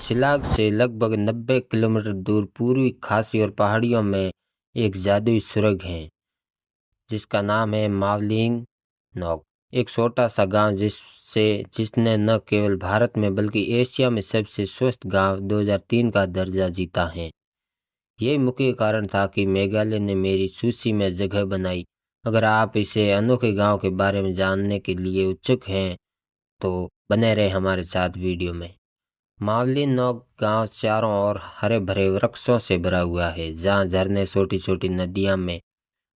शिलांग से लगभग 90 किलोमीटर दूर पूर्वी खासी और पहाड़ियों में एक जादुई सुरंग है जिसका नाम है मावलिंग नोक। एक छोटा सा गांव जिसने न केवल भारत में बल्कि एशिया में सबसे स्वच्छ गांव 2003 का दर्जा जीता है। यही मुख्य कारण था कि मेघालय ने मेरी सूची में जगह बनाई। अगर आप इसे अनोखे गांव के बारे में जानने के लिए उत्सुक हैं तो बने रहे हमारे साथ वीडियो में। मावली नोक गांव चारों ओर हरे भरे वृक्षों से भरा हुआ है, जहां झरने छोटी छोटी नदियां में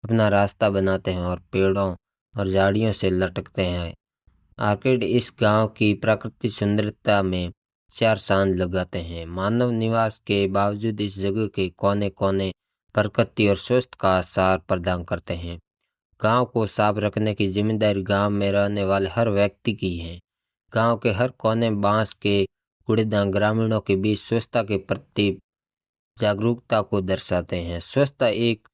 अपना रास्ता बनाते हैं और पेड़ों और झाड़ियों से लटकते हैं। आर्किड इस गांव की प्राकृतिक सुंदरता में चार चांद लगाते हैं। मानव निवास के बावजूद इस जगह के कोने कोने प्रकृति और स्वस्थ का आसार प्रदान करते हैं। गांव को साफ रखने की जिम्मेदारी गांव में रहने वाले हर व्यक्ति की है। गांव के हर कोने बांस के कूड़ेदान ग्रामीणों के बीच स्वच्छता के प्रति जागरूकता को दर्शाते हैं। स्वच्छता एक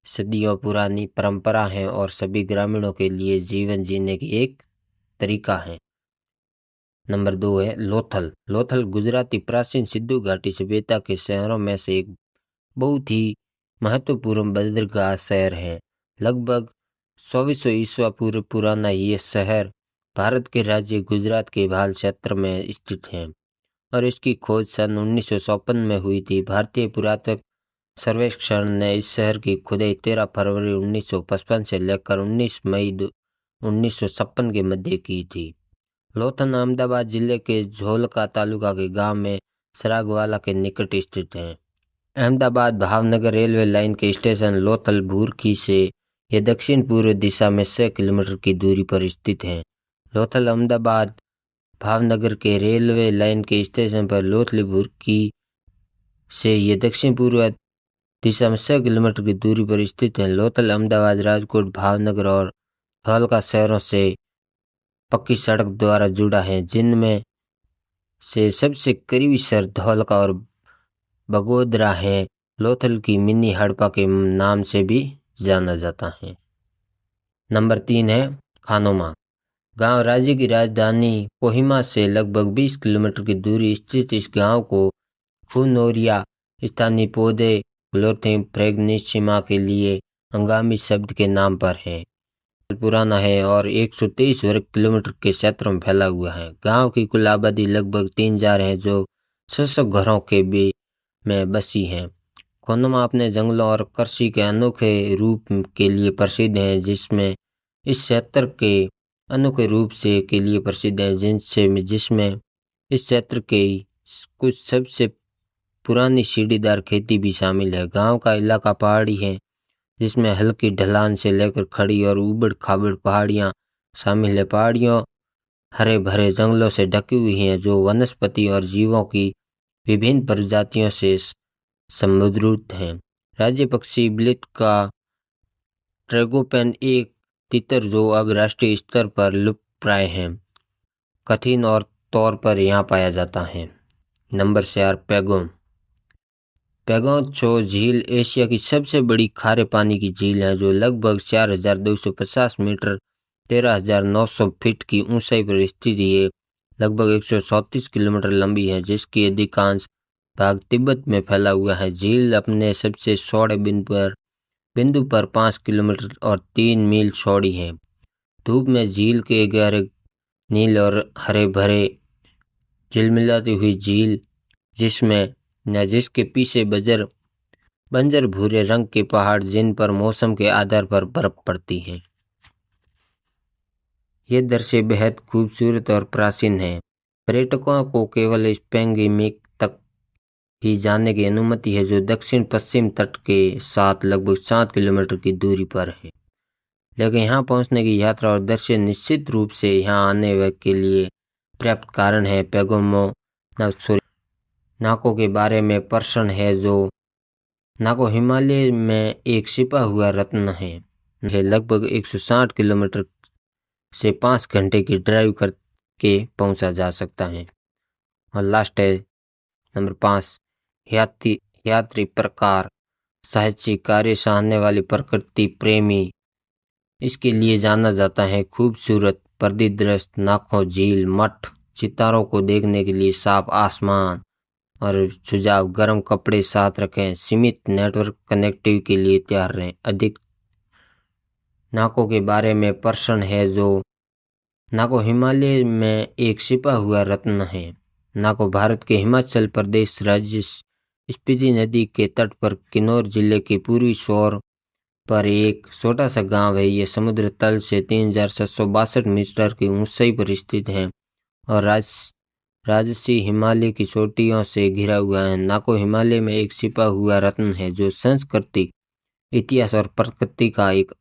सदियों पुरानी परंपरा है और सभी ग्रामीणों के लिए जीवन जीने की एक तरीका है। नंबर 2 है लोथल। लोथल गुजराती प्राचीन सिंधु घाटी सभ्यता के शहरों में से एक बहुत ही महत्वपूर्ण बंदरगाह शहर है। लगभग 2400 ईस्वी पूर्व पुराना ये शहर भारत के राज्य गुजरात के भाल क्षेत्र में स्थित है और इसकी खोज सन 1954 में हुई थी। भारतीय पुरातत्व सर्वेक्षण ने इस शहर की खुदाई 13 फरवरी 1955 से लेकर 19 मई 1956 के मध्य की थी। लोथल अहमदाबाद जिले के झोलका तालुका के गांव में सरागवाला के निकट स्थित है। अहमदाबाद भावनगर रेलवे लाइन के स्टेशन लोथल भूरखी से यह दक्षिण पूर्व दिशा में 6 किलोमीटर की दूरी पर स्थित है। लोथल अहमदाबाद भावनगर के रेलवे लाइन के स्टेशन पर लोथली भूरखी से यह दक्षिण पूर्व दिशा में 6 किलोमीटर की दूरी पर स्थित है। लोथल अहमदाबाद राजकोट भावनगर और धौलका शहरों से पक्की सड़क द्वारा जुड़ा है, जिनमें से सबसे करीबी शहर धौलका और बगोदरा है। लोथल की मिनी हड़प्पा के नाम से भी जाना जाता है। नंबर 3 है खानोमा गांव। राज्य की राजधानी कोहिमा से लगभग 20 किलोमीटर की दूरी स्थित इस गांव को फुनोरिया स्थानीय पौधे ग्लोथिंग फ्रेगनेसिमा के लिए अंगामी शब्द के नाम पर है। पुराना है और 123 वर्ग किलोमीटर के क्षेत्र में फैला हुआ है। गांव की कुल आबादी लगभग 3000 है, जो 600 घरों के भी में बसी है। खोनुमा अपने जंगलों और कृषि के अनोखे रूप के लिए प्रसिद्ध है, जिसमें इस क्षेत्र के अनोखे रूप से के लिए प्रसिद्ध है जिसमें इस क्षेत्र के कुछ सबसे पुरानी सीढ़ीदार खेती भी शामिल है। गांव का इलाका पहाड़ी है, जिसमें हल्की ढलान से लेकर खड़ी और उबड़ खाबड़ पहाड़ियां शामिल है। पहाड़ियों हरे भरे जंगलों से ढकी हुई हैं, जो वनस्पति और जीवों की विभिन्न प्रजातियों से समृद्ध हैं। राज्य पक्षी बिलित का ट्रैगोपैन एक तितर जो अब राष्ट्रीय स्तर पर लुप्तप्राय है, कठिन और तौर पर यहाँ पाया जाता है। नंबर 4 पैगोंग। पैगोंग त्सो झील एशिया की सबसे बड़ी खारे पानी की झील है, जो लगभग 4250 मीटर 13900 फीट की ऊंचाई पर स्थित है। लगभग 134 किलोमीटर लंबी है, जिसकी अधिकांश भाग तिब्बत में फैला हुआ है। झील अपने सबसे चौड़े बिंदु पर 5 किलोमीटर और 3 मील चौड़ी है। धूप में झील के गहरे नील और हरे भरे झिलमिलाती हुई झील जिसके पीछे बंजर भूरे रंग के पहाड़, जिन पर मौसम के आधार पर बर्फ पड़ती है। ये दृश्य बेहद खूबसूरत और प्राचीन है। पर्यटकों को केवल स्पेंगिमिक तक ही जाने की अनुमति है, जो दक्षिण पश्चिम तट के साथ लगभग 7 किलोमीटर की दूरी पर है। लेकिन यहाँ पहुँचने की यात्रा और दृश्य निश्चित रूप से यहाँ आने के लिए पर्याप्त कारण है। पैगोंग नाको के बारे में प्रश्न है, जो नाको हिमालय में एक छिपा हुआ रत्न है। लगभग 160 किलोमीटर से 5 घंटे की ड्राइव करके पहुंचा जा सकता है। और लास्ट है नंबर 5 यात्री प्रकार। साहसिक कार्य सहारने वाली प्रकृति प्रेमी इसके लिए जाना जाता है। खूबसूरत परिदृश्य, नाको झील, मठ, सितारों को देखने के लिए साफ आसमान और सुझाव: गर्म कपड़े साथ रखें, सीमित नेटवर्क कनेक्टिविटी के लिए तैयार रहें। अधिक नाकों के बारे में प्रश्न है जो नाको हिमालय में एक छिपा हुआ रत्न है। नाको भारत के हिमाचल प्रदेश राज्य स्पीति नदी के तट पर किन्नौर जिले के पूर्वी छोर पर एक छोटा सा गांव है। ये समुद्र तल से 3762 मीटर की ऊंचाई पर स्थित है और राजसी हिमालय की चोटियों से घिरा हुआ है। नाको हिमालय में एक छिपा हुआ रत्न है जो संस्कृति, इतिहास और प्रकृति का एक